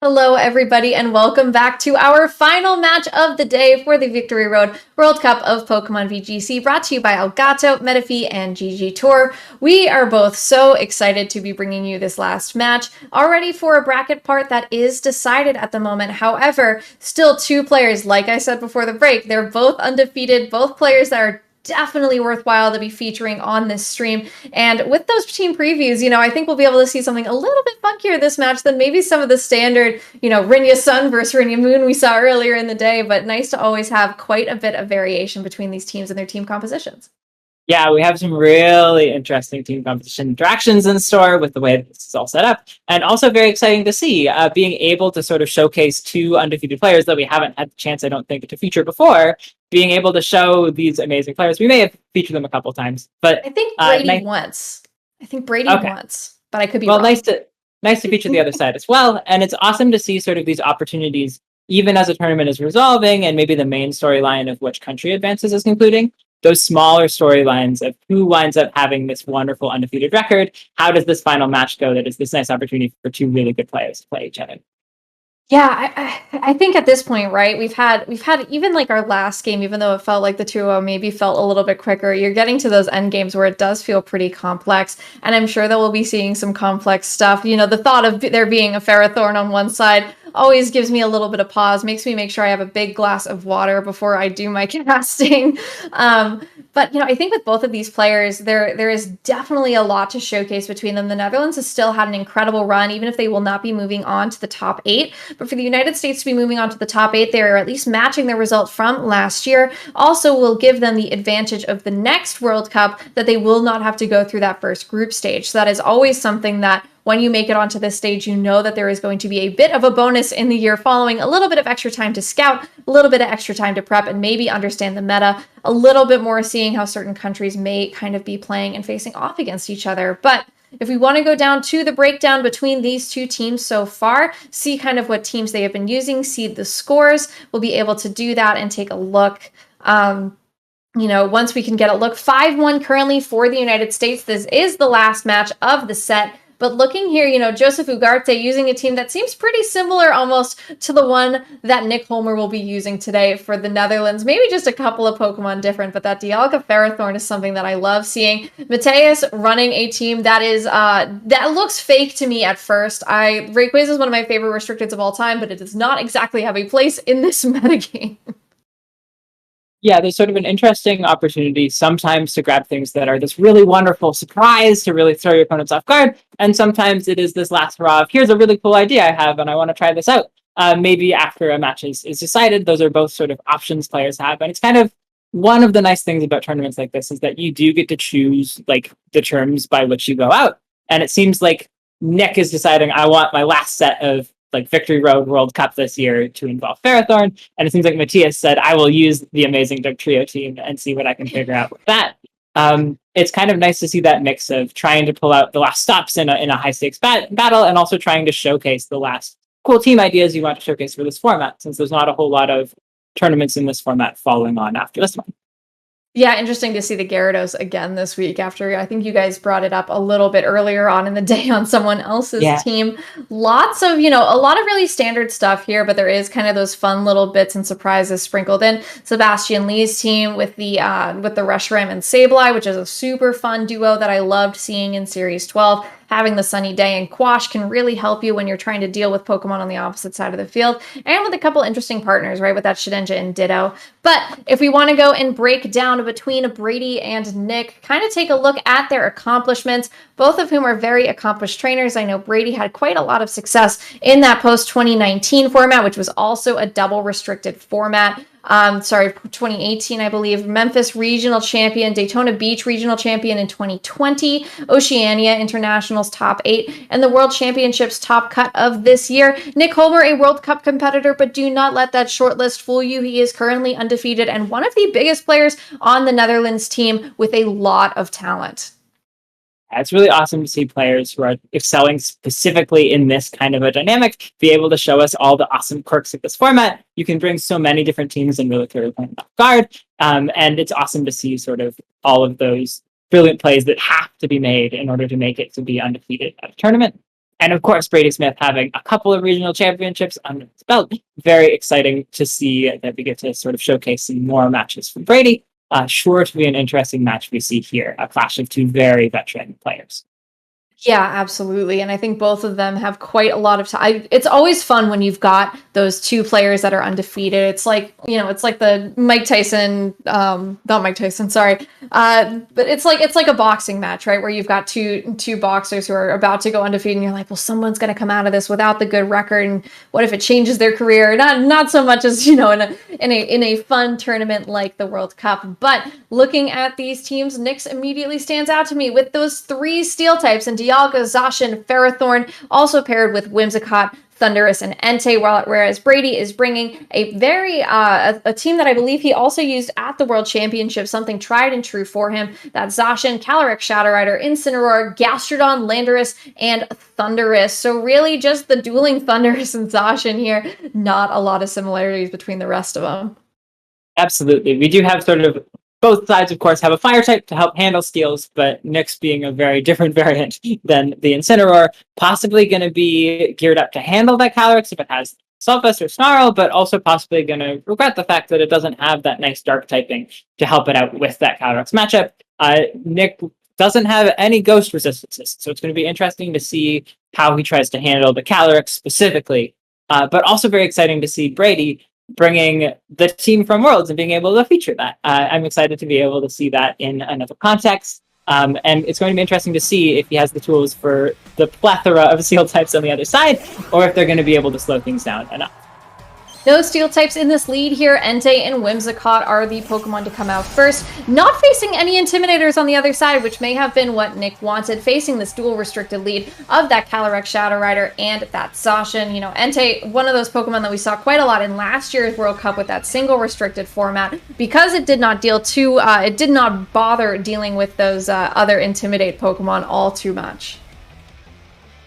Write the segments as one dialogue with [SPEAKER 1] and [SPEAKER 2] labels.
[SPEAKER 1] Hello, everybody, and welcome back to our final match of the day for the Victory Road World Cup of Pokémon VGC, brought to you by Elgato, Metafi, and GG Tour. We are both so excited to be bringing you this last match, already for a bracket part that is decided at the moment. However, still two players, like I said before the break, they're both undefeated, both players that are definitely worthwhile to be featuring on this stream. And with those team previews, I think we'll be able to see something a little bit funkier this match than maybe some of the standard, Rinya Sun versus Rinya Moon we saw earlier in the day, but nice to always have quite a bit of variation between these teams and their team compositions.
[SPEAKER 2] Yeah, we have some really interesting team competition interactions in store with the way this is all set up. And also very exciting to see being able to sort of showcase two undefeated players that we haven't had the chance, I don't think, to feature before. Being able to show these amazing players. We may have featured them a couple times, but
[SPEAKER 1] I think Brady once. Once, but I could be wrong.
[SPEAKER 2] Nice to feature the other side as well. And it's awesome to see sort of these opportunities, even as a tournament is resolving and maybe the main storyline of which country advances is concluding. Those smaller storylines of who winds up having this wonderful undefeated record. How does this final match go? That is this nice opportunity for two really good players to play each other.
[SPEAKER 1] Yeah, I think at this point, right, we've had even like our last game, even though it felt like the 2-0 maybe felt a little bit quicker, you're getting to those end games where it does feel pretty complex, and I'm sure that we'll be seeing some complex stuff. The thought of there being a Ferrothorn on one side always gives me a little bit of pause, makes me make sure I have a big glass of water before I do my casting. But I think with both of these players, there is definitely a lot to showcase between them. The Netherlands has still had an incredible run, even if they will not be moving on to the top 8. But for the United States to be moving on to the top 8, they are at least matching their result from last year. Also will give them the advantage of the next World Cup, that they will not have to go through that first group stage. So that is always something that when you make it onto this stage, you know that there is going to be a bit of a bonus in the year following, a little bit of extra time to scout, a little bit of extra time to prep, and maybe understand the meta a little bit more, seeing how certain countries may kind of be playing and facing off against each other. But if we want to go down to the breakdown between these two teams so far, see kind of what teams they have been using, see the scores, we'll be able to do that and take a look. Once we can get a look, 5-1 currently for the United States. This is the last match of the set. But looking here, Joseph Ugarte using a team that seems pretty similar almost to the one that Nick Holmer will be using today for the Netherlands. Maybe just a couple of Pokemon different, but that Dialga Ferrothorn is something that I love seeing. Mateus running a team that is that looks fake to me at first. Rayquaza is one of my favorite restricteds of all time, but it does not exactly have a place in this metagame.
[SPEAKER 2] Yeah, there's sort of an interesting opportunity sometimes to grab things that are this really wonderful surprise to really throw your opponents off guard. And sometimes it is this last hurrah of, here's a really cool idea I have and I want to try this out. Maybe after a match is decided. Those are both sort of options players have. And it's kind of one of the nice things about tournaments like this is that you do get to choose like the terms by which you go out. And it seems like Nick is deciding, I want my last set of like Victory Road World Cup this year to involve Ferrothorn. And it seems like Matthias said, I will use the amazing Dugtrio team and see what I can figure out with that. It's kind of nice to see that mix of trying to pull out the last stops in a high stakes battle and also trying to showcase the last cool team ideas you want to showcase for this format, since there's not a whole lot of tournaments in this format following on after this one.
[SPEAKER 1] Yeah, interesting to see the Gyarados again this week after, I think you guys brought it up a little bit earlier on in the day on someone else's team. Lots of, a lot of really standard stuff here, but there is kind of those fun little bits and surprises sprinkled in. Sebastian Lee's team with the Reshiram and Sableye, which is a super fun duo that I loved seeing in Series 12. Having the Sunny Day and Quash can really help you when you're trying to deal with Pokemon on the opposite side of the field, and with a couple interesting partners, right, with that Shedinja and Ditto. But if we want to go and break down between Brady and Nick, kind of take a look at their accomplishments, both of whom are very accomplished trainers. I know Brady had quite a lot of success in that post-2019 format, which was also a double restricted format. 2018, I believe. Memphis Regional Champion, Daytona Beach Regional Champion in 2020, Oceania Internationals Top 8, and the World Championships Top Cut of this year. Nick Holmer, a World Cup competitor, but do not let that short list fool you. He is currently undefeated and one of the biggest players on the Netherlands team with a lot of talent.
[SPEAKER 2] It's really awesome to see players who are excelling specifically in this kind of a dynamic be able to show us all the awesome quirks of this format. You can bring so many different teams and really throw your opponent off guard. And it's awesome to see sort of all of those brilliant plays that have to be made in order to make it to be undefeated at a tournament. And of course, Brady Smith having a couple of regional championships under his belt. Very exciting to see that we get to sort of showcase some more matches from Brady. Sure to be an interesting match we see here, a clash of two very veteran players.
[SPEAKER 1] Yeah, absolutely. And I think both of them have quite a lot of time. It's always fun when you've got those two players that are undefeated. It's like, it's like the Mike Tyson, not Mike Tyson, sorry. But it's like a boxing match, right? Where you've got two boxers who are about to go undefeated and you're like, well, someone's going to come out of this without the good record. And what if it changes their career? Not so much as, in a fun tournament like the World Cup. But looking at these teams, Nyx immediately stands out to me with those three steel types and Dialga, Zacian, Ferrothorn, also paired with Whimsicott, Thundurus, and Entei, whereas Brady is bringing a very a team that I believe he also used at the World Championship, something tried and true for him. That's Zacian, Calyrex, Shadow Rider, Incineroar, Gastrodon, Landorus, and Thundurus. So really just the dueling Thundurus and Zacian here. Not a lot of similarities between the rest of them.
[SPEAKER 2] Absolutely. We do have sort of both sides, of course, have a fire type to help handle steals, but Nyx being a very different variant than the Incineroar, possibly going to be geared up to handle that Calyrex if it has Sulfus or Snarl, but also possibly going to regret the fact that it doesn't have that nice dark typing to help it out with that Calyrex matchup. Nyx doesn't have any ghost resistances, so it's going to be interesting to see how he tries to handle the Calyrex specifically, but also very exciting to see Brady bringing the team from Worlds and being able to feature that. I'm excited to be able to see that in another context. And it's going to be interesting to see if he has the tools for the plethora of seal types on the other side, or if they're going to be able to slow things down enough.
[SPEAKER 1] No steel types in this lead here. Entei and Whimsicott are the Pokemon to come out first. Not facing any Intimidators on the other side, which may have been what Nick wanted, facing this dual restricted lead of that Calyrex Shadow Rider and that Zacian. Entei, one of those Pokemon that we saw quite a lot in last year's World Cup with that single restricted format, because it did not it did not bother dealing with those other Intimidate Pokemon all too much.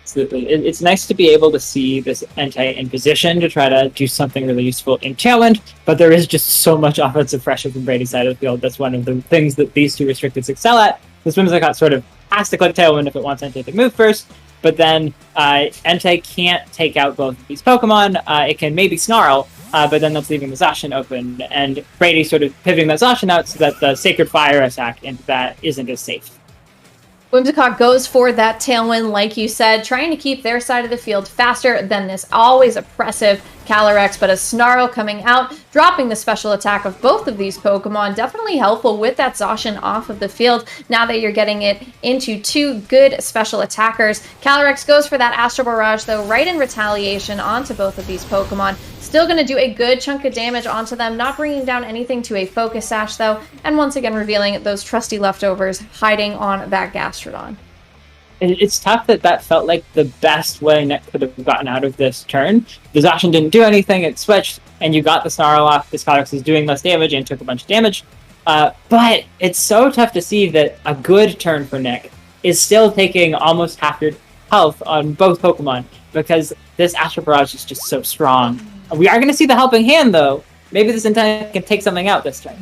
[SPEAKER 2] Absolutely. It's nice to be able to see this Entei in position to try to do something really useful in Tailwind, but there is just so much offensive pressure from Brady's side of the field. That's one of the things that these two restricteds excel at. This Whimsicott sort of has to click Tailwind if it wants Entei to move first, but then Entei can't take out both of these Pokemon. It can maybe Snarl, but then that's leaving the Zacian open, and Brady sort of pivoting that Zacian out so that the Sacred Fire attack into that isn't as safe.
[SPEAKER 1] Whimsicott goes for that Tailwind, like you said, trying to keep their side of the field faster than this always oppressive Calyrex, but a Snarl coming out, dropping the special attack of both of these Pokemon. Definitely helpful with that Zacian off of the field now that you're getting it into two good special attackers. Calyrex goes for that Astral Barrage, though, right in retaliation onto both of these Pokemon. Still going to do a good chunk of damage onto them, not bringing down anything to a Focus Sash, though, and once again revealing those trusty leftovers hiding on that Gastrodon.
[SPEAKER 2] It's tough that felt like the best way Nick could have gotten out of this turn. The Zacian didn't do anything, it switched, and you got the Snarl off. This Calyrex is doing less damage and took a bunch of damage. But it's so tough to see that a good turn for Nick is still taking almost half your health on both Pokemon, because this Astral Barrage is just so strong. We are going to see the Helping Hand, though. Maybe this Entei can take something out this turn.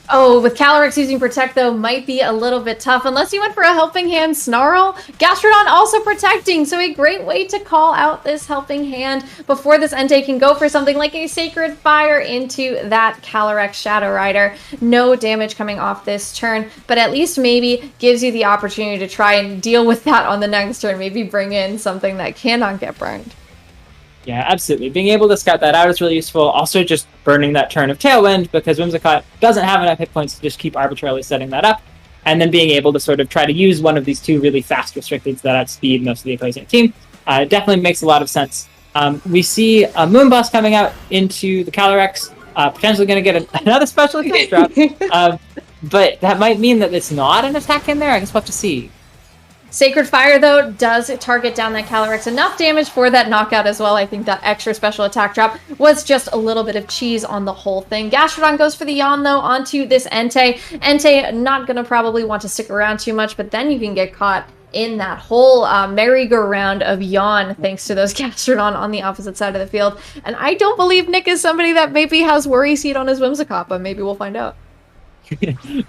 [SPEAKER 1] Oh, with Calyrex using Protect, though, might be a little bit tough, unless you went for a Helping Hand Snarl. Gastrodon also protecting, so a great way to call out this Helping Hand before this Entei can go for something like a Sacred Fire into that Calyrex Shadow Rider. No damage coming off this turn, but at least maybe gives you the opportunity to try and deal with that on the next turn. Maybe bring in something that cannot get burned.
[SPEAKER 2] Yeah, absolutely. Being able to scout that out is really useful. Also, just burning that turn of Tailwind, because Whimsicott doesn't have enough hit points to just keep arbitrarily setting that up. And then being able to sort of try to use one of these two really fast restricteds that outspeed most of the opposing team definitely makes a lot of sense. We see a Moonbus coming out into the Calyrex, potentially going to get another special attack drop. But that might mean that it's not an attack in there. I guess we'll have to see.
[SPEAKER 1] Sacred Fire, though, does target down that Calyrex. Enough damage for that knockout as well. I think that extra special attack drop was just a little bit of cheese on the whole thing. Gastrodon goes for the yawn, though, onto this Entei. Entei not going to probably want to stick around too much, but then you can get caught in that whole merry-go-round of yawn thanks to those Gastrodon on the opposite side of the field. And I don't believe Nick is somebody that maybe has Worry Seed on his Whimsicott, but maybe we'll find out.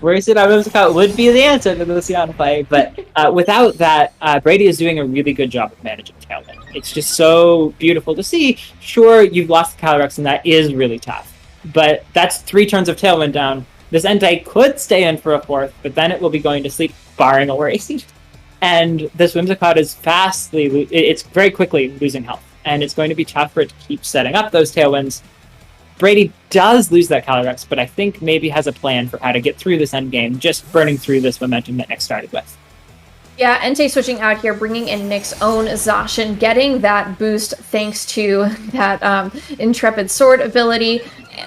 [SPEAKER 2] Worse than Whimsicott would be the answer to this Yon play, but without that, Brady is doing a really good job of managing Tailwind. It's just so beautiful to see. Sure, you've lost the Calyrex, and that is really tough, but that's 3 turns of Tailwind down. This Entei could stay in for a 4th, but then it will be going to sleep, barring a worry. And this Whimsicott is it's very quickly losing health, and it's going to be tough for it to keep setting up those Tailwinds. Brady does lose that Calyrex, but I think maybe has a plan for how to get through this endgame, just burning through this momentum that Nick started with.
[SPEAKER 1] Yeah, Entei switching out here, bringing in Nick's own Zacian, getting that boost thanks to that Intrepid Sword ability.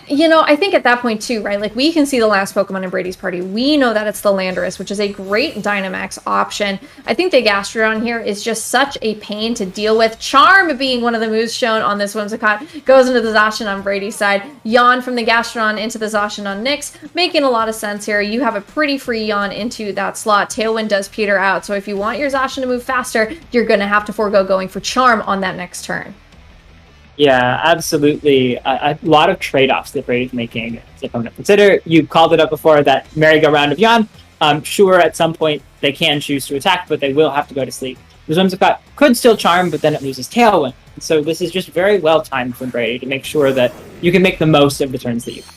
[SPEAKER 1] You know, I think at that point too, right, like we can see the last Pokemon in Brady's party. We know that it's the Landorus, which is a great Dynamax option. I think the Gastrodon here is just such a pain to deal with. Charm being one of the moves shown on this Whimsicott, goes into the Zacian on Brady's side. Yawn from the Gastrodon into the Zacian on Nick's, making a lot of sense here. You have a pretty free Yawn into that slot. Tailwind does peter out, so if you want your Zacian to move faster, you're going to have to forego going for Charm on that next turn.
[SPEAKER 2] Yeah, absolutely. A lot of trade-offs that Brady's making as opponent. Consider, you called it up before, that merry-go-round of Yawn. Sure, at some point they can choose to attack, but they will have to go to sleep. The Whimsicott could still Charm, but then it loses Tailwind. So this is just very well timed from Brady to make sure that you can make the most of the turns that you have.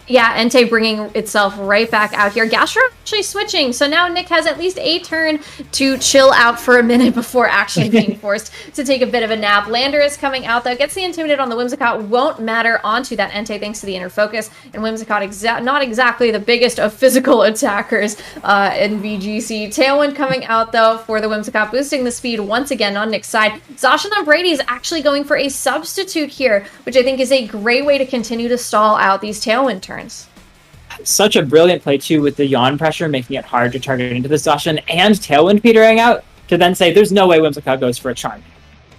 [SPEAKER 1] Yeah, Entei bringing itself right back out here. Gastro actually switching, so now Nick has at least a turn to chill out for a minute before actually being forced to take a bit of a nap. Landorus coming out, though, gets the Intimidate on the Whimsicott, won't matter onto that Entei thanks to the Inner Focus, and Whimsicott not exactly the biggest of physical attackers in VGC. Tailwind coming out, though, for the Whimsicott, boosting the speed once again on Nick's side. Zacian on Brady is actually going for a substitute here, which I think is a great way to continue to stall out these Tailwind turns.
[SPEAKER 2] Such a brilliant play, too, with the Yawn pressure, making it hard to target into the Zacian and Tailwind petering out, to then say, there's no way Whimsicott goes for a Charm.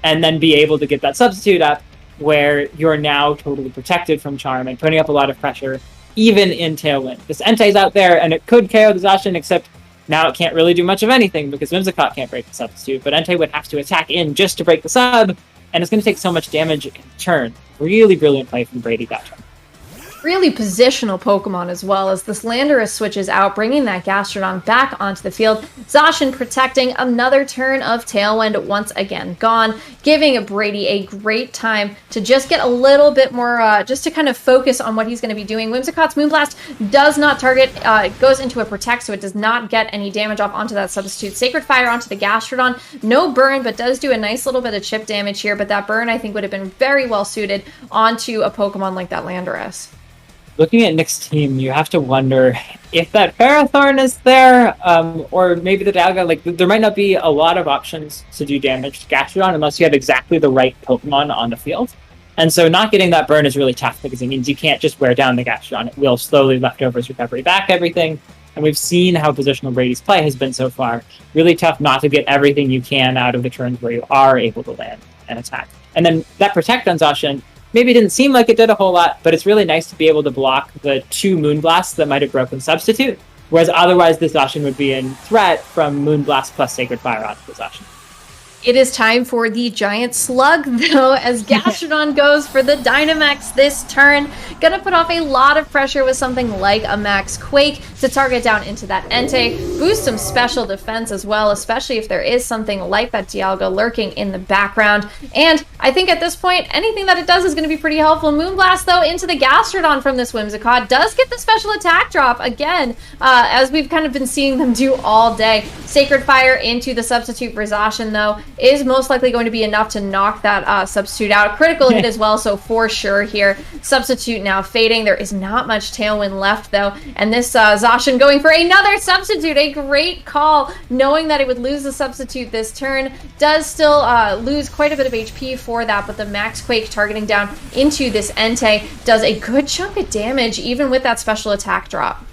[SPEAKER 2] And then be able to get that substitute up, where you're now totally protected from Charm and putting up a lot of pressure, even in Tailwind. This Entei's out there, and it could KO the Zacian, except now it can't really do much of anything, because Whimsicott can't break the substitute, but Entei would have to attack in just to break the sub, and it's going to take so much damage in turn. Really brilliant play from Brady that turn.
[SPEAKER 1] Really positional Pokemon as well, as this Landorus switches out, bringing that Gastrodon back onto the field. Zacian protecting another turn of Tailwind, once again gone, giving Brady a great time to just get a little bit more, just to kind of focus on what he's going to be doing. Whimsicott's Moonblast does not target, goes into a Protect, so it does not get any damage off onto that substitute. Sacred Fire onto the Gastrodon, no burn, but does do a nice little bit of chip damage here, but that burn I think would have been very well suited onto a Pokemon like that Landorus.
[SPEAKER 2] Looking at Nick's team, you have to wonder if that Ferrothorn is there, or maybe the Dialga. Like, there might not be a lot of options to do damage to Gastrodon unless you have exactly the right Pokemon on the field. And so not getting that burn is really tough, because it means you can't just wear down the Gastrodon. It will slowly leftovers recovery back everything. And we've seen how positional Brady's play has been so far. Really tough not to get everything you can out of the turns where you are able to land and attack. And then that Protect on Zacian maybe didn't seem like it did a whole lot, but it's really nice to be able to block the 2 Moonblasts that might have broken Substitute, whereas otherwise this Zacian would be in threat from Moonblast plus Sacred Fire onto the Zacian.
[SPEAKER 1] It is time for the Giant Slug, though, as Gastrodon goes for the Dynamax this turn. Gonna put off a lot of pressure with something like a Max Quake to target down into that Entei. Boost some special defense as well, especially if there is something like that Dialga lurking in the background. And I think at this point, anything that it does is going to be pretty helpful. Moonblast, though, into the Gastrodon from this Whimsicott does get the special attack drop again, as we've kind of been seeing them do all day. Sacred Fire into the substitute for Zacian, though, is most likely going to be enough to knock that substitute out. Critical hit as well, so for sure here. Substitute now fading. There is not much Tailwind left, though, and this Zacian going for another substitute. A great call, knowing that it would lose the substitute this turn. Does still lose quite a bit of HP for that, but the Max Quake targeting down into this Entei does a good chunk of damage, even with that special attack drop.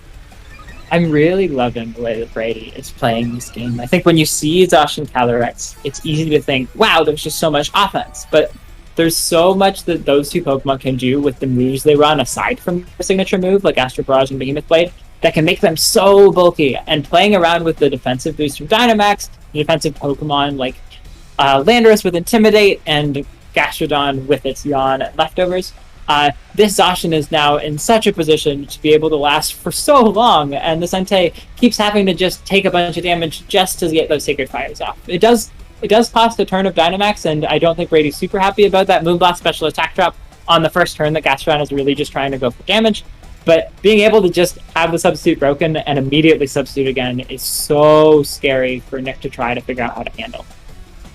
[SPEAKER 2] I'm really loving the way that Brady is playing this game. I think when you see Zacian Calyrex, it's easy to think, wow, there's just so much offense. But there's so much that those 2 Pokemon can do with the moves they run, aside from their signature move, like Astro Barrage and Behemoth Blade, that can make them so bulky. And playing around with the defensive boost from Dynamax, the defensive Pokemon like Landorus with Intimidate, and Gastrodon with its Yawn and Leftovers, This Zacian is now in such a position to be able to last for so long, and this Entei keeps having to just take a bunch of damage just to get those Sacred Fires off. It does cost a turn of Dynamax, and I don't think Brady's super happy about that Moonblast special attack drop on the first turn that Gastrodon is really just trying to go for damage. But being able to just have the substitute broken and immediately substitute again is so scary for Nick to try to figure out how to handle.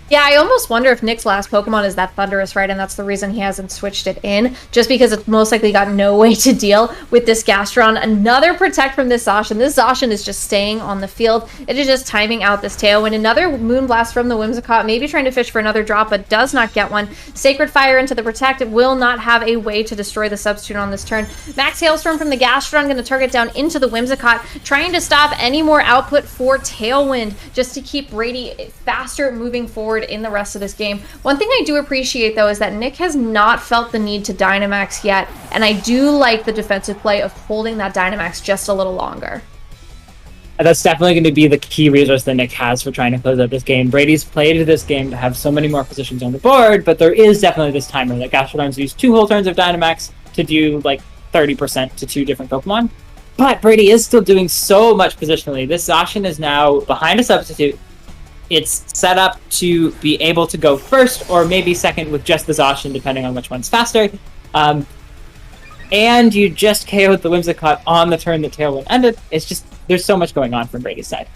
[SPEAKER 1] Yeah, I almost wonder if Nick's last Pokemon is that Thunderous, right? And that's the reason he hasn't switched it in, just because it's most likely got no way to deal with this Gastrodon. Another Protect from this Zacian. This Zacian is just staying on the field. It is just timing out this Tailwind. Another Moonblast from the Whimsicott, maybe trying to fish for another drop, but does not get one. Sacred Fire into the Protect. It will not have a way to destroy the substitute on this turn. Max Hailstorm from the Gastrodon, going to target down into the Whimsicott, trying to stop any more output for Tailwind, just to keep Brady faster moving forward in the rest of this game. One thing I do appreciate, though, is that Nick has not felt the need to Dynamax yet, and I do like the defensive play of holding that Dynamax just a little longer.
[SPEAKER 2] That's definitely going to be the key resource that Nick has for trying to close out this game. Brady's played this game to have so many more positions on the board, but there is definitely this timer that Gastrodon's used 2 whole turns of Dynamax to do like 30% to 2 different Pokemon. But Brady is still doing so much positionally. This Zacian is now behind a substitute. It's set up to be able to go first or maybe second with just the Zacian, depending on which one's faster. And you just KO'd the Whimsicott on the turn that Tailwind ended. It's just, there's so much going on from Brady's side.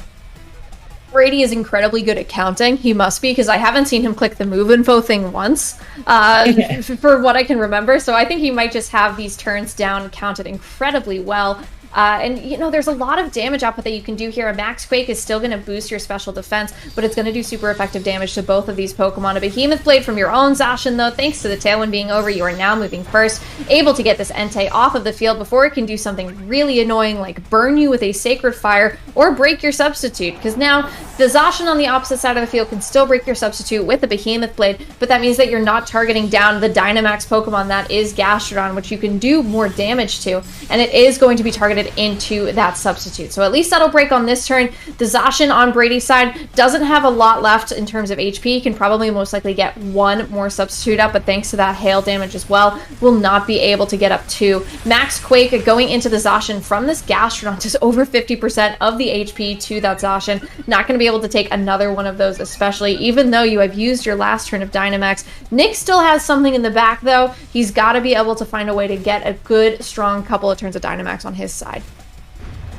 [SPEAKER 1] Brady is incredibly good at counting. He must be, because I haven't seen him click the move info thing once, for what I can remember. So I think he might just have these turns down counted incredibly well. And, you know, there's a lot of damage output that you can do here. A Max Quake is still going to boost your special defense, but it's going to do super effective damage to both of these Pokemon. A Behemoth Blade from your own Zacian, though, thanks to the Tailwind being over, you are now moving first, able to get this Entei off of the field before it can do something really annoying like burn you with a Sacred Fire or break your substitute, because now the Zacian on the opposite side of the field can still break your substitute with the Behemoth Blade, but that means that you're not targeting down the Dynamax Pokemon that is Gastrodon, which you can do more damage to, and it is going to be targeted into that substitute. So at least that'll break on this turn. The Zacian on Brady's side doesn't have a lot left in terms of HP. He can probably most likely get 1 more substitute up, but thanks to that hail damage as well, will not be able to get up 2. Max Quake going into the Zacian from this Gastrodon, just over 50% of the HP to that Zacian. Not going to be able to take another one of those, especially, even though you have used your last turn of Dynamax. Nick still has something in the back, though. He's got to be able to find a way to get a good, strong couple of turns of Dynamax on his side.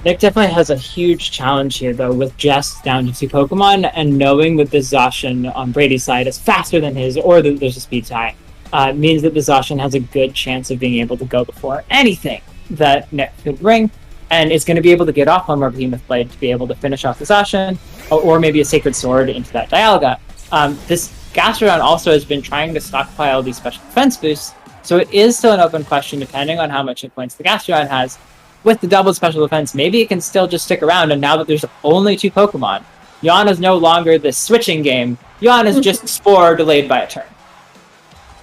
[SPEAKER 2] Nick definitely has a huge challenge here, though, with Jess down to 2 Pokemon, and knowing that the Zacian on Brady's side is faster than his, or that there's a speed tie, means that the Zacian has a good chance of being able to go before anything that Nick could bring, and is going to be able to get off on more Behemoth Blade to be able to finish off the Zacian, or maybe a Sacred Sword into that Dialga. This Gastrodon also has been trying to stockpile these special defense boosts, so it is still an open question depending on how much hit points the Gastrodon has. With the double special defense, maybe it can still just stick around, and now that there's only 2 Pokemon, Yawn is no longer this switching game. Yawn is just Spore delayed by a turn.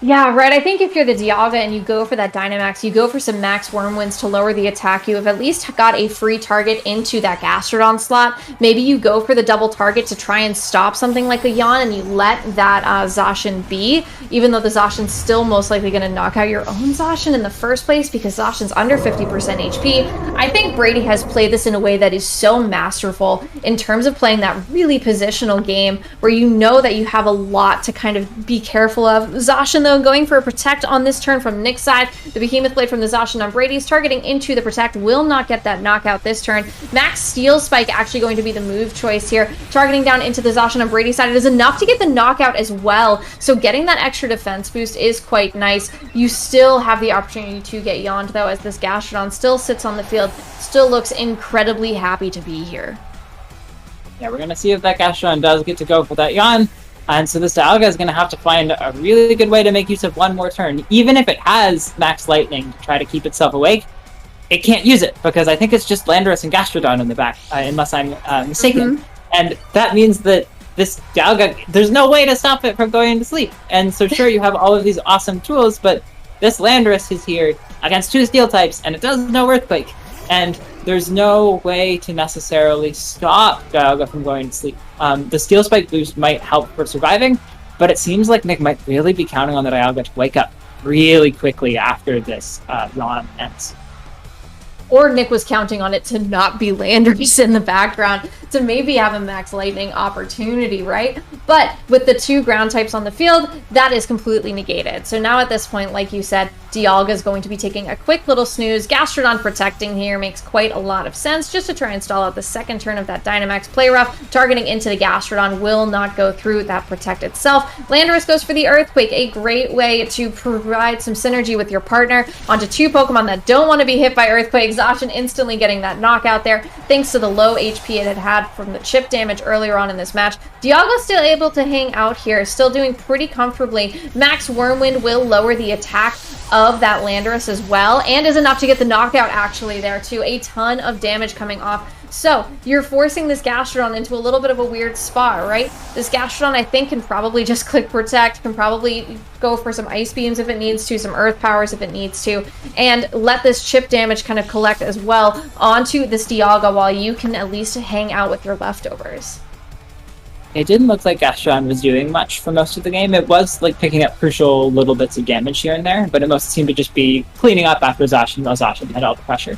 [SPEAKER 1] Yeah, right. I think if you're the Dialga and you go for that Dynamax, you go for some Max Wormwinds to lower the attack, you have at least got a free target into that Gastrodon slot. Maybe you go for the double target to try and stop something like a Yawn, and you let that Zacian be, even though the Zacian's still most likely going to knock out your own Zacian in the first place, because Zacian's under 50% HP. I think Brady has played this in a way that is so masterful in terms of playing that really positional game where you know that you have a lot to kind of be careful of. Zacian, though, going for a Protect on this turn from Nick's side. The Behemoth Blade from the Zacian on Brady's targeting into the Protect, will not get that knockout this turn. Max Steel Spike actually going to be the move choice here, targeting down into the Zacian on Brady's side. It is enough to get the knockout as well, so getting that extra defense boost is quite nice. You still have the opportunity to get yawned, though, as this Gastrodon still sits on the field, still looks incredibly happy to be here.
[SPEAKER 2] Yeah, we're going to see if that Gastrodon does get to go for that yawn. And so this Dialga is going to have to find a really good way to make use of 1 more turn. Even if it has Max Lightning to try to keep itself awake, it can't use it, because I think it's just Landorus and Gastrodon in the back, unless I'm mistaken. And that means that this Dialga, there's no way to stop it from going to sleep. And so sure, you have all of these awesome tools, but this Landorus is here against 2 Steel types, and it does no Earthquake. And there's no way to necessarily stop Dialga from going to sleep. The Steel Spike boost might help for surviving, but it seems like Nick might really be counting on the Dialga to wake up. really quickly after this round ends.
[SPEAKER 1] Or Nick was counting on it to not be Landers in the background to maybe have a max lightning opportunity, right? But with the 2 ground types on the field, that is completely negated. So now at this point, like you said, Dialga is going to be taking a quick little snooze. Gastrodon protecting here makes quite a lot of sense just to try and stall out the second turn of that Dynamax play rough. Targeting into the Gastrodon will not go through that protect itself. Landorus goes for the Earthquake, a great way to provide some synergy with your partner onto 2 Pokemon that don't want to be hit by Earthquake. Zacian instantly getting that knockout there thanks to the low HP it had from the chip damage earlier on in this match. Dialga still able to hang out here, still doing pretty comfortably. Max Wormwind will lower the attack of that Landorus as well, and is enough to get the knockout actually there too. A ton of damage coming off. So you're forcing this Gastrodon into a little bit of a weird spot, right? This Gastrodon, I think, can probably just click Protect, can probably go for some Ice Beams if it needs to, some Earth Powers if it needs to, and let this chip damage kind of collect as well onto this Dialga while you can at least hang out with your leftovers.
[SPEAKER 2] It didn't look like Gastrodon was doing much for most of the game. It was like picking up crucial little bits of damage here and there, but it most seemed to just be cleaning up after Zacian, while Zacian had all the pressure.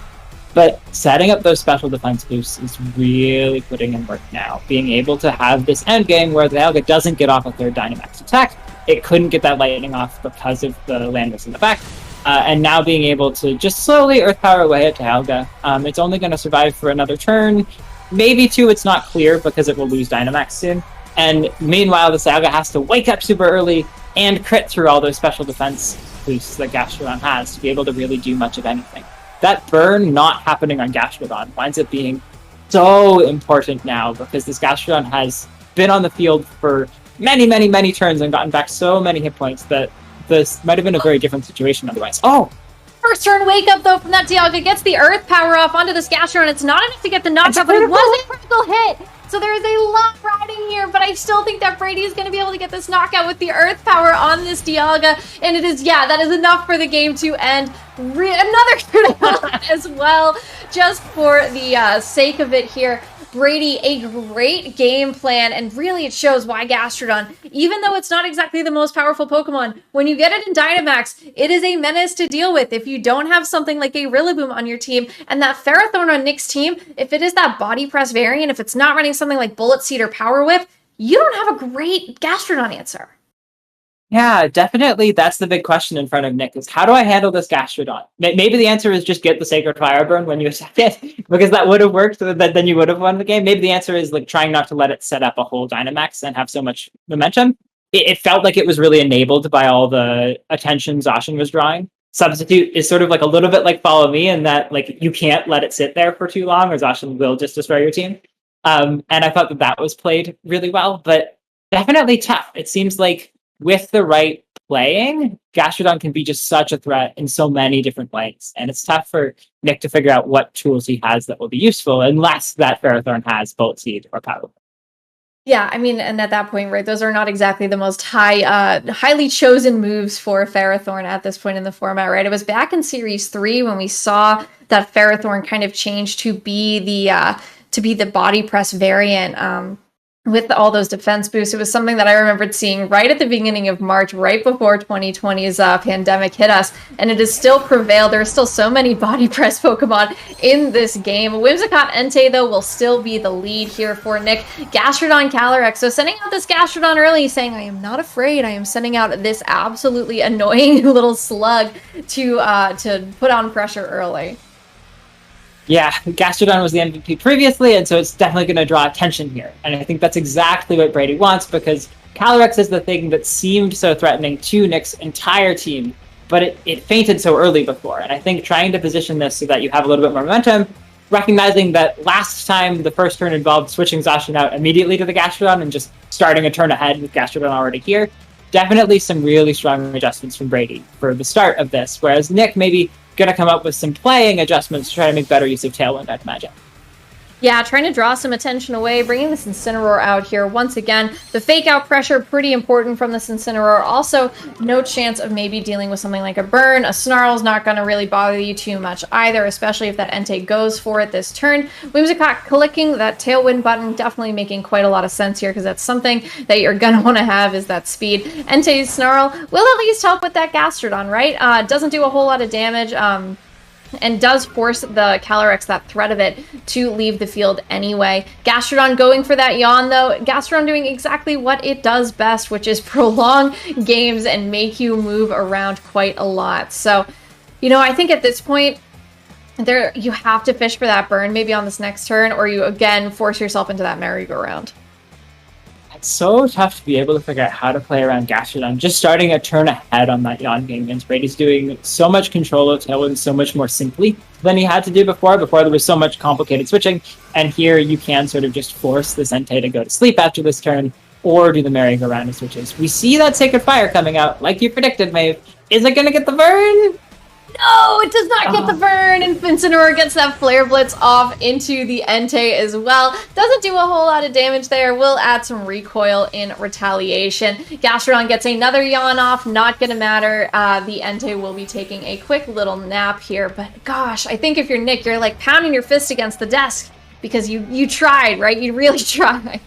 [SPEAKER 2] But setting up those special defense boosts is really putting in work now. Being able to have this end game where the Dialga doesn't get off a third Dynamax attack. It couldn't get that lightning off because of the Landorus in the back. And now being able to just slowly Earth Power away at Dialga. It's only going to survive for another turn. Maybe 2, it's not clear because it will lose Dynamax soon. And meanwhile, the Dialga has to wake up super early and crit through all those special defense boosts that Gastrodon has to be able to really do much of anything. That burn not happening on Gastrodon winds up being so important now because this Gastrodon has been on the field for many turns and gotten back so many hit points that this might have been a very different situation otherwise. Oh!
[SPEAKER 1] First turn wake up though from that Dialga, gets the Earth Power off onto this Gastrodon. It's not enough to get the knockout, but it was a critical hit. So there is a lot riding here, but I still think that Brady is going to be able to get this knockout with the Earth Power on this Dialga. And it is, yeah, that is enough for the game to end. Another critical as well, just for the sake of it here. Brady, a great game plan, and really it shows why Gastrodon, even though it's not exactly the most powerful Pokemon, when you get it in Dynamax, it is a menace to deal with. If you don't have something like a Rillaboom on your team, and that Ferrothorn on Nick's team, if it is that Body Press variant, if it's not running something like Bullet Seed or Power Whip, you don't have a great Gastrodon answer.
[SPEAKER 2] Yeah, definitely. That's the big question in front of Nick is how do I handle this Gastrodon? Maybe the answer is just get the Sacred Fire Burn when you attack it, because that would have worked. Then you would have won the game. Maybe the answer is like trying not to let it set up a whole Dynamax and have so much momentum. It felt like it was really enabled by all the attention Zacian was drawing. Substitute is sort of like a little bit like Follow Me in that like you can't let it sit there for too long or Zacian will just destroy your team. And I thought that was played really well, but definitely tough. It seems like with the right playing, Gastrodon can be just such a threat in so many different ways. And it's tough for Nick to figure out what tools he has that will be useful unless that Ferrothorn has Bullet Seed or Power.
[SPEAKER 1] Yeah, I mean, and at that point, right, those are not exactly the most highly chosen moves for Ferrothorn at this point in the format, right? It was back in Series 3 when we saw that Ferrothorn kind of change to be the Body Press variant. With all those defense boosts, it was something that I remembered seeing right at the beginning of March, right before 2020's pandemic hit us, and it has still prevailed. There are still so many Body Press Pokemon in this game. Whimsicott Entei, though, will still be the lead here for Nick. Gastrodon Calyrex, so sending out this Gastrodon early, saying, I am not afraid. I am sending out this absolutely annoying little slug to put on pressure early.
[SPEAKER 2] Yeah, Gastrodon was the MVP previously, and so it's definitely going to draw attention here. And I think that's exactly what Brady wants, because Calyrex is the thing that seemed so threatening to Nick's entire team, but it fainted so early before. And I think trying to position this so that you have a little bit more momentum, recognizing that last time the first turn involved switching Zacian out immediately to the Gastrodon and just starting a turn ahead with Gastrodon already here, definitely some really strong adjustments from Brady for the start of this, whereas Nick maybe going to come up with some playing adjustments to try to make better use of Tailwind, I'd imagine.
[SPEAKER 1] Yeah, trying to draw some attention away, bringing this Incineroar out here once again. The fake out pressure, pretty important from this Incineroar. Also, no chance of maybe dealing with something like a burn. A Snarl's not going to really bother you too much either, especially if that Entei goes for it this turn. Whimsicott clicking that Tailwind button, definitely making quite a lot of sense here, because that's something that you're going to want to have is that speed. Entei's Snarl will at least help with that Gastrodon, right? Doesn't do a whole lot of damage. And does force the Calyrex, that threat of it, to leave the field anyway. Gastrodon going for that yawn, though. Gastrodon doing exactly what it does best, which is prolong games and make you move around quite a lot. So, you know, I think at this point, you have to fish for that burn maybe on this next turn, or you, again, force yourself into that merry-go-round.
[SPEAKER 2] It's so tough to be able to figure out how to play around Gastrodon. Just starting a turn ahead on that yawn game against Brady's doing so much control of Tailwind so much more simply than he had to do before. Before there was so much complicated switching, and here you can sort of just force this Entei to go to sleep after this turn, or do the merry-go-round switches. We see that Sacred Fire coming out, like you predicted, Maeve. Is it going to get the burn?
[SPEAKER 1] No, it does not get the burn, and Incineroar gets that Flare Blitz off into the Entei as well. Doesn't do a whole lot of damage there. Will add some recoil in retaliation. Gastrodon gets another yawn off. Not gonna matter. The Entei will be taking a quick little nap here, but gosh, I think if you're Nick, you're like pounding your fist against the desk because you tried, right? You really tried.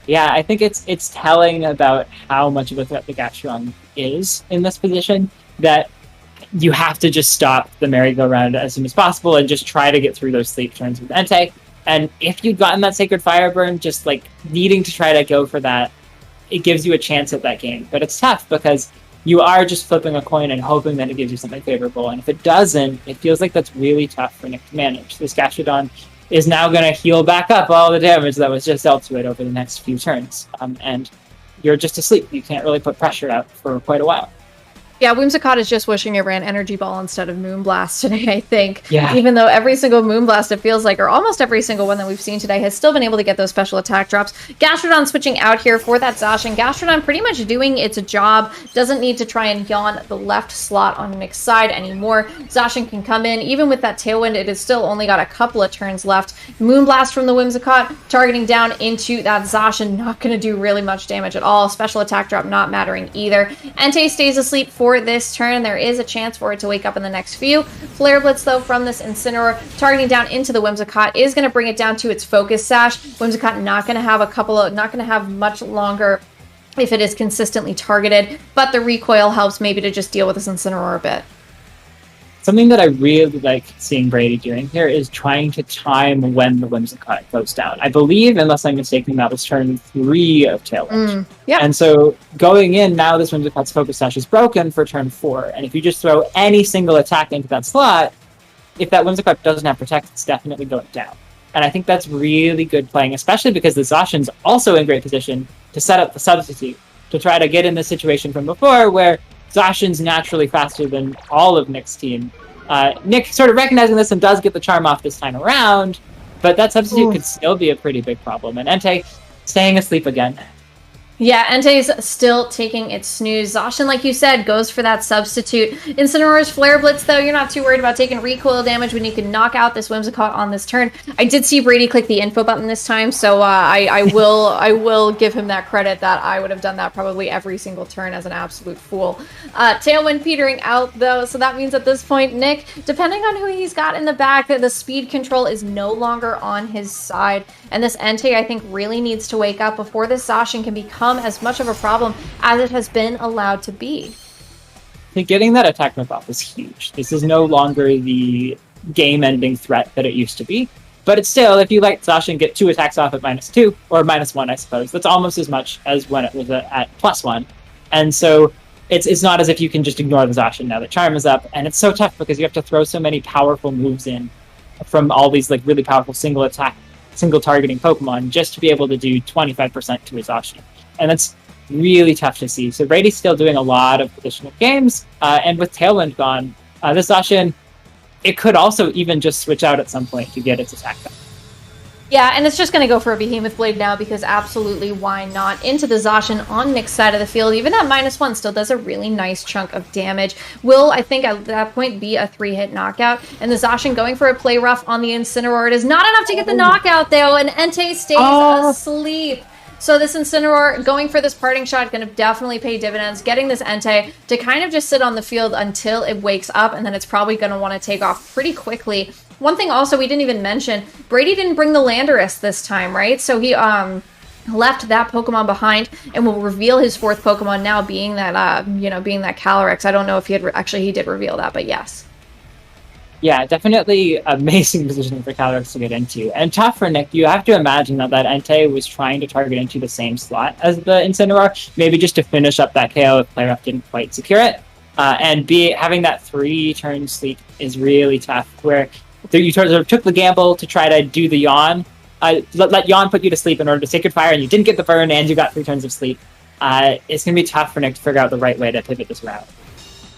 [SPEAKER 2] Yeah, I think it's telling about how much of a threat the Gastrodon is in this position, that you have to just stop the merry-go-round as soon as possible and just try to get through those sleep turns with Entei. And if you'd gotten that Sacred Fire burn, just like needing to try to go for that, it gives you a chance at that game. But it's tough because you are just flipping a coin and hoping that it gives you something favorable. And if it doesn't, it feels like that's really tough for Nick to manage. This Gastrodon is now going to heal back up all the damage that was just dealt to it over the next few turns. And you're just asleep. You can't really put pressure out for quite a while.
[SPEAKER 1] Yeah, Whimsicott is just wishing it ran Energy Ball instead of Moonblast today, I think.
[SPEAKER 2] Yeah.
[SPEAKER 1] Even though every single Moonblast, it feels like, or almost every single one that we've seen today, has still been able to get those special attack drops. Gastrodon switching out here for that Zacian. Gastrodon pretty much doing its job. Doesn't need to try and yawn the left slot on Nick's side anymore. Zacian can come in. Even with that Tailwind, it has still only got a couple of turns left. Moonblast from the Whimsicott, targeting down into that Zacian. Not going to do really much damage at all. Special attack drop not mattering either. Entei stays asleep for this turn. There is a chance for it to wake up in the next few. Flare Blitz, though, from this Incineroar, targeting down into the Whimsicott, is going to bring it down to its Focus Sash. Whimsicott not going to have not going to have much longer if it is consistently targeted, but the recoil helps maybe to just deal with this Incineroar a bit.
[SPEAKER 2] Something that I really like seeing Brady doing here is trying to time when the Whimsicott goes down. I believe, unless I'm mistaken, that was turn 3 of Tailwind.
[SPEAKER 1] Yeah.
[SPEAKER 2] And so going in, now this Whimsicott's Focus Sash is broken for turn 4. And if you just throw any single attack into that slot, if that Whimsicott doesn't have Protect, it's definitely going down. And I think that's really good playing, especially because the Zacian's also in great position to set up the substitute, to try to get in this situation from before where Zacian's naturally faster than all of Nick's team. Nick sort of recognizing this and does get the charm off this time around, but that substitute could still be a pretty big problem. And Entei staying asleep again.
[SPEAKER 1] Yeah, Entei's still taking its snooze. Zacian, like you said, goes for that substitute. Incineroar's Flare Blitz, though, you're not too worried about taking recoil damage when you can knock out this Whimsicott on this turn. I did see Brady click the info button this time, so I will give him that credit that I would have done that probably every single turn as an absolute fool. Tailwind petering out, though, so that means at this point, Nick, depending on who he's got in the back, the speed control is no longer on his side. And this Entei, I think, really needs to wake up before this Zacian can become as much of a problem as it has been allowed to be.
[SPEAKER 2] Getting that attack move off is huge. This is no longer the game-ending threat that it used to be. But it's still, if you let Zacian get 2 attacks off at -2, or -1, I suppose, that's almost as much as when it was at +1. And so it's not as if you can just ignore the Zacian now that Charm is up. And it's so tough because you have to throw so many powerful moves in from all these like really powerful single targeting Pokemon just to be able to do 25% to a Zacian. And that's really tough to see. So Brady's still doing a lot of positional games, and with Tailwind gone, this Zacian, it could also even just switch out at some point to get its attack back.
[SPEAKER 1] Yeah, and it's just going to go for a Behemoth Blade now because absolutely why not? Into the Zacian on Nick's side of the field. Even at -1 still does a really nice chunk of damage. Will, I think, at that point be a 3-hit knockout. And the Zacian going for a play rough on the Incineroar. It is not enough to get the knockout, though, and Entei stays asleep. So this Incineroar going for this parting shot going to definitely pay dividends, getting this Entei to kind of just sit on the field until it wakes up, and then it's probably going to want to take off pretty quickly. One thing also we didn't even mention, Brady didn't bring the Landorus this time, right? So he left that Pokemon behind and will reveal his 4th Pokemon now, being that, being that Calyrex. I don't know if he had, actually he did reveal that, but yes.
[SPEAKER 2] Yeah, definitely amazing position for Calyrex to get into. And tough for Nick. You have to imagine that Entei was trying to target into the same slot as the Incineroar, maybe just to finish up that KO if Play Rough didn't quite secure it. And having that 3-turn sleep is really tough, where you sort of took the gamble to try to do the yawn, let yawn put you to sleep in order to Sacred Fire, and you didn't get the burn, and you got 3 turns of sleep. It's going to be tough for Nick to figure out the right way to pivot this route.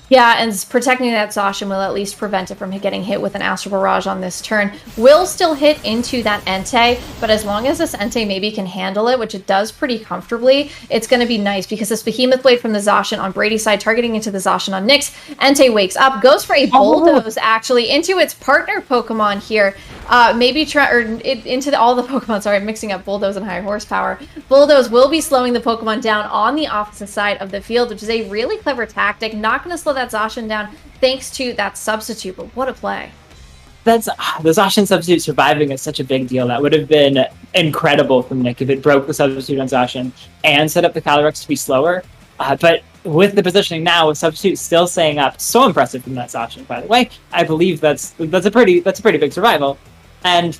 [SPEAKER 1] Yeah, and protecting that Zacian will at least prevent it from getting hit with an Astral Barrage on this turn. Will still hit into that Entei, but as long as this Entei maybe can handle it, which it does pretty comfortably, it's going to be nice because this Behemoth Blade from the Zacian on Brady's side, targeting into the Zacian on Nick's. Entei wakes up, goes for a Bulldoze actually into its partner Pokemon here. Maybe try into all the Pokemon. Sorry, I'm mixing up Bulldoze and High Horsepower. Bulldoze will be slowing the Pokemon down on the opposite side of the field, which is a really clever tactic. Not going to slow that Zacian down thanks to that substitute, but what a play.
[SPEAKER 2] The Zacian substitute surviving is such a big deal. That would have been incredible from Nick if it broke the substitute on Zacian and set up the Calyrex to be slower. But with the positioning now, with substitute still staying up, so impressive from that Zacian, by the way. I believe that's a pretty big survival. And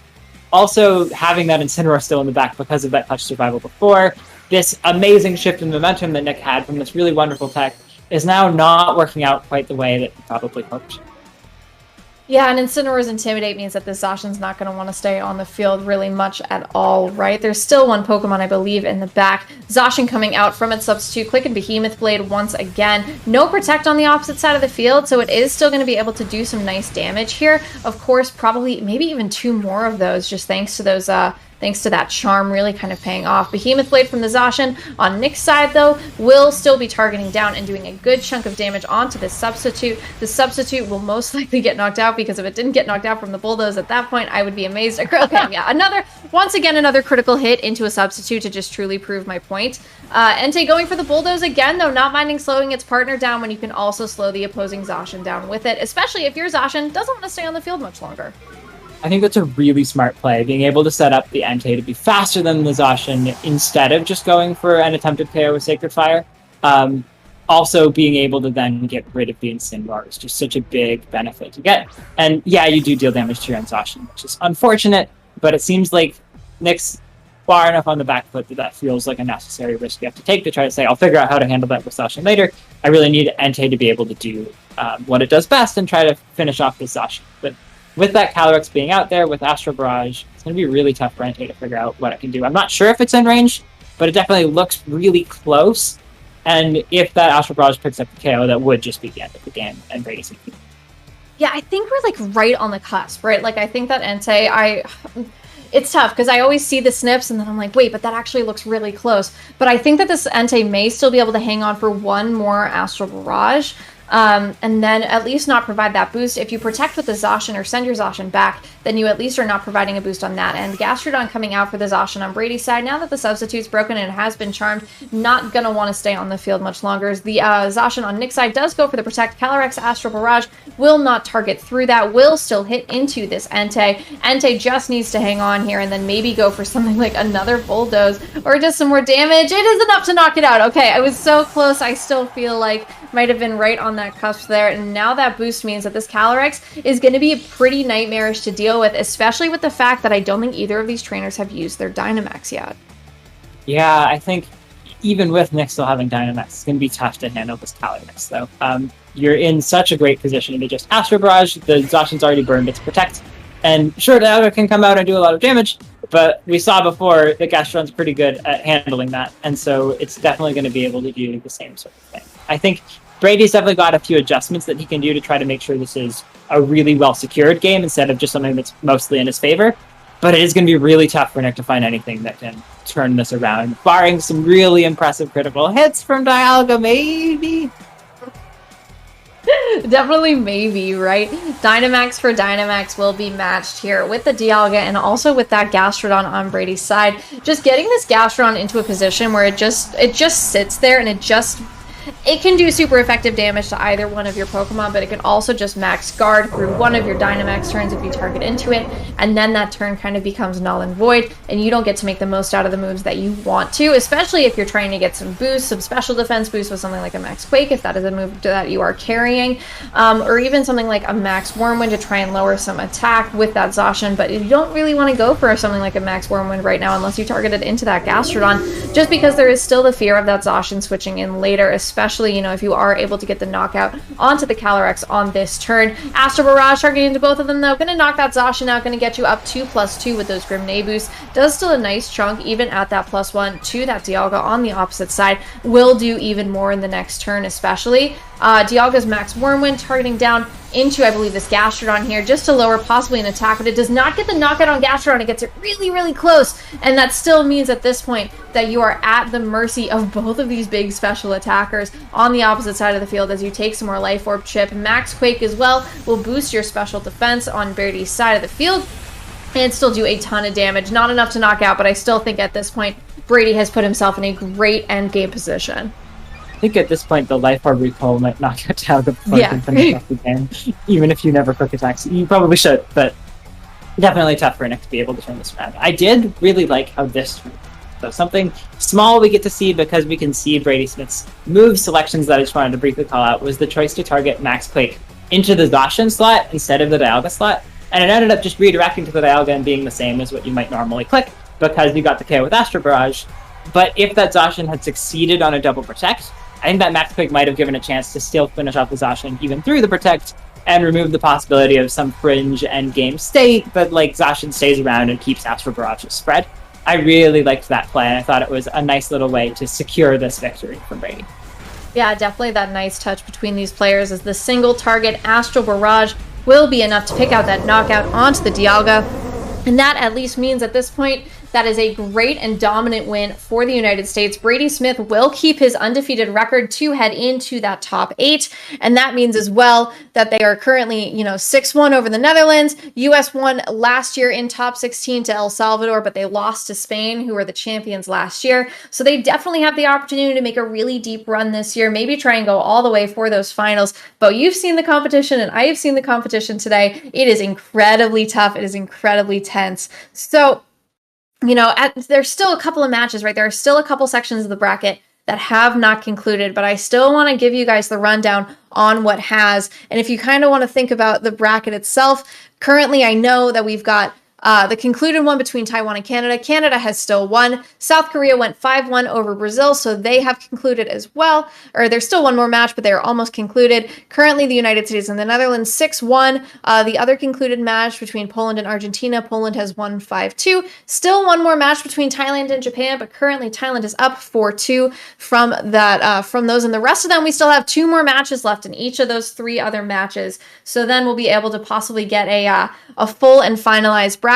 [SPEAKER 2] also having that Incineroar still in the back because of that clutch survival before, this amazing shift in momentum that Nick had from this really wonderful tech is now not working out quite the way that he probably hoped.
[SPEAKER 1] Yeah, and Incineroar's Intimidate means that the Zacian's not going to want to stay on the field really much at all, right? There's still one Pokemon, I believe, in the back. Zacian coming out from its substitute, clicking Behemoth Blade once again. No Protect on the opposite side of the field, so it is still going to be able to do some nice damage here. Of course, probably maybe even 2 more of those, just thanks to those thanks to that Charm really kind of paying off. Behemoth Blade from the Zacian. On Nick's side, though, will still be targeting down and doing a good chunk of damage onto this Substitute. The Substitute will most likely get knocked out, because if it didn't get knocked out from the Bulldoze at that point, I would be amazed. Okay, yeah, once again, another critical hit into a Substitute to just truly prove my point. Entei going for the Bulldoze again, though, not minding slowing its partner down when you can also slow the opposing Zacian down with it, especially if your Zacian doesn't want to stay on the field much longer.
[SPEAKER 2] I think that's a really smart play, being able to set up the Entei to be faster than the Zacian instead of just going for an attempted KO with Sacred Fire. Also being able to then get rid of the Incineroar is just such a big benefit to get. And yeah, you do deal damage to your own Zacian, which is unfortunate, but it seems like Nick's far enough on the back foot that feels like a necessary risk you have to take to try to say, I'll figure out how to handle that with Zacian later. I really need Entei to be able to do what it does best and try to finish off this Zacian. But with that Calyrex being out there, with Astral Barrage, it's going to be really tough for Entei to figure out what it can do. I'm not sure if it's in range, but it definitely looks really close. And if that Astral Barrage picks up the KO, that would just be the end of the game, and Brady's going to be.
[SPEAKER 1] Yeah, I think we're, like, right on the cusp, right? Like, I think that Entei, it's tough, because I always see the snips, and then I'm like, wait, but that actually looks really close. But I think that this Entei may still be able to hang on for one more Astral Barrage, and then at least not provide that boost. If you protect with the Zacian or send your Zacian back, then you at least are not providing a boost on that end. Gastrodon coming out for the Zacian on Brady's side. Now that the Substitute's broken and has been charmed, not going to want to stay on the field much longer. The Zacian on Nick's side does go for the Protect. Calyrex Astral Barrage will not target through that, will still hit into this Entei. Entei just needs to hang on here and then maybe go for something like another Bulldoze or just some more damage. It is enough to knock it out. Okay, I was so close. I still feel like might have been right on that cusp there, and now that boost means that this Calyrex is going to be pretty nightmarish to deal with, especially with the fact that I don't think either of these trainers have used their Dynamax yet.
[SPEAKER 2] Yeah, I think even with Nick still having Dynamax, it's going to be tough to handle this Calyrex, though. You're in such a great position to just Astral Barrage, the Zacian's already burned its Protect, and sure, the other can come out and do a lot of damage, but we saw before that Gastrodon's pretty good at handling that, and so it's definitely going to be able to do the same sort of thing. I think Brady's definitely got a few adjustments that he can do to try to make sure this is a really well-secured game instead of just something that's mostly in his favor. but it is going to be really tough for Nick to find anything that can turn this around, barring some really impressive critical hits from Dialga, maybe?
[SPEAKER 1] Definitely maybe, right? Dynamax for Dynamax will be matched here with the Dialga and also with that Gastrodon on Brady's side. Just getting this Gastrodon into a position where it just sits there and it can do super effective damage to either one of your Pokemon, but it can also just max guard through one of your Dynamax turns if you target into it, and then that turn kind of becomes null and void, and you don't get to make the most out of the moves that you want to, especially if you're trying to get some boosts, some special defense boosts with something like a Max Quake, if that is a move that you are carrying, or even something like a Max Wormwind to try and lower some attack with that Zacian, but you don't really want to go for something like a Max Wormwind right now unless you target it into that Gastrodon, just because there is still the fear of that Zacian switching in later, especially, you know, if you are able to get the knockout onto the Calyrex on this turn. Astro Barrage targeting into both of them, though. Going to knock that Zacian out, going to get you up to +2 with those Grim boosts. Does still a nice chunk, even at that +1 to that Dialga on the opposite side. Will do even more in the next turn, especially. Dialga's Max Wormwind targeting down into, I believe, this Gastrodon here, just to lower possibly an attack, but it does not get the knockout on Gastrodon. It gets it really, really close, and that still means at this point that you are at the mercy of both of these big special attackers on the opposite side of the field as you take some more Life Orb chip. Max Quake as well will boost your special defense on Brady's side of the field and still do a ton of damage. Not enough to knock out, but I still think at this point Brady has put himself in a great endgame position.
[SPEAKER 2] I think at this point the Life Orb recall might knock it down before you can finish off the game. Even if you never quick attacks. You probably should, but definitely tough for Nick to be able to turn this around. I did really like how this turned. So something small we get to see because we can see Brady Smith's move selections that I just wanted to briefly call out was the choice to target Max Quake into the Zacian slot instead of the Dialga slot. And it ended up just redirecting to the Dialga and being the same as what you might normally click because you got the KO with Astro Barrage. But if that Zacian had succeeded on a double protect, I think that Max Quake might have given a chance to still finish off the Zacian even through the protect and remove the possibility of some fringe endgame state, but like Zacian stays around and keeps Astro Barrage's spread. I really liked that play, and I thought it was a nice little way to secure this victory for Brady.
[SPEAKER 1] Yeah, definitely that nice touch between these players as the single target Astro Barrage will be enough to pick out that knockout onto the Dialga. And that at least means at this point, that is a great and dominant win for the United States. Brady Smith will keep his undefeated record to head into that top 8. And that means as well that they are currently, 6-1 over the Netherlands. US won last year in top 16 to El Salvador, but they lost to Spain, who were the champions last year. So they definitely have the opportunity to make a really deep run this year, maybe try and go all the way for those finals. But you've seen the competition and I have seen the competition today. It is incredibly tough. It is incredibly tense. So, there's still a couple of matches, right? There are still a couple sections of the bracket that have not concluded, but I still want to give you guys the rundown on what has. And if you kind of want to think about the bracket itself, currently I know that we've got the concluded one between Taiwan and Canada. Canada has still won. South Korea went 5-1 over Brazil, so they have concluded as well. Or there's still one more match, but they are almost concluded. Currently, the United States and the Netherlands 6-1. The other concluded match between Poland and Argentina, Poland has won 5-2. Still one more match between Thailand and Japan, but currently Thailand is up 4-2 from that. From those, and the rest of them, we still have 2 more matches left in each of those 3 other matches. So then we'll be able to possibly get a full and finalized bracket.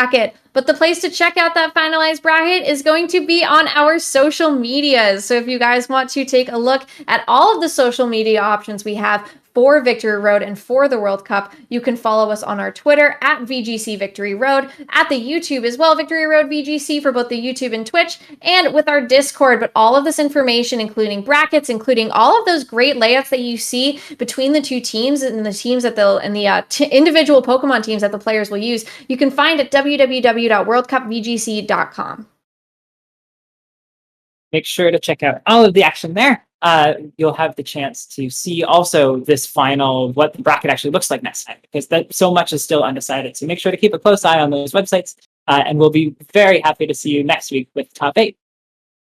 [SPEAKER 1] But the place to check out that finalized bracket is going to be on our social medias. So if you guys want to take a look at all of the social media options we have for Victory Road and for the World Cup, you can follow us on our Twitter at VGC Victory Road, at the YouTube as well, Victory Road VGC for both the YouTube and Twitch, and with our Discord. But all of this information, including brackets, including all of those great layouts that you see between the 2 teams and the teams that individual Pokemon teams that the players will use, you can find at www.worldcupvgc.com.
[SPEAKER 2] Make sure to check out all of the action there. You'll have the chance to see also this final, what the bracket actually looks like next time, because that so much is still undecided. So make sure to keep a close eye on those websites, and we'll be very happy to see you next week with top 8.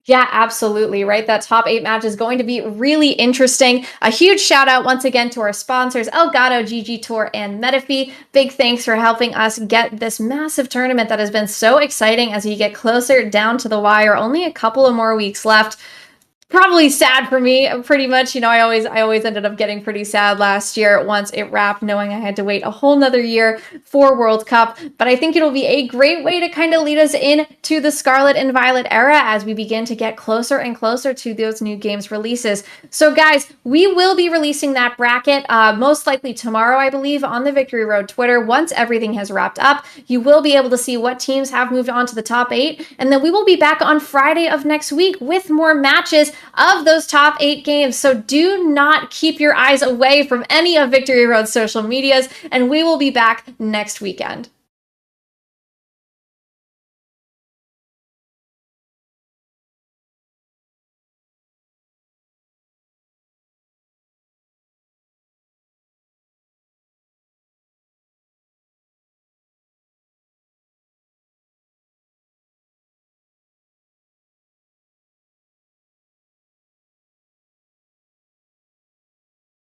[SPEAKER 1] Yeah, absolutely, right? That top 8 match is going to be really interesting. A huge shout out once again to our sponsors, Elgato, GG Tour, and Metafee. Big thanks for helping us get this massive tournament that has been so exciting as we get closer down to the wire. Only a couple of more weeks left. probably sad for me, pretty much. I always ended up getting pretty sad last year once it wrapped, knowing I had to wait a whole nother year for World Cup. But I think it'll be a great way to kind of lead us into the Scarlet and Violet era as we begin to get closer and closer to those new games releases. So guys, we will be releasing that bracket most likely tomorrow, I believe, on the Victory Road Twitter. Once everything has wrapped up, you will be able to see what teams have moved on to the top 8, and then we will be back on Friday of next week with more matches of those top 8 games. So do not keep your eyes away from any of Victory Road's social medias, and we will be back next weekend.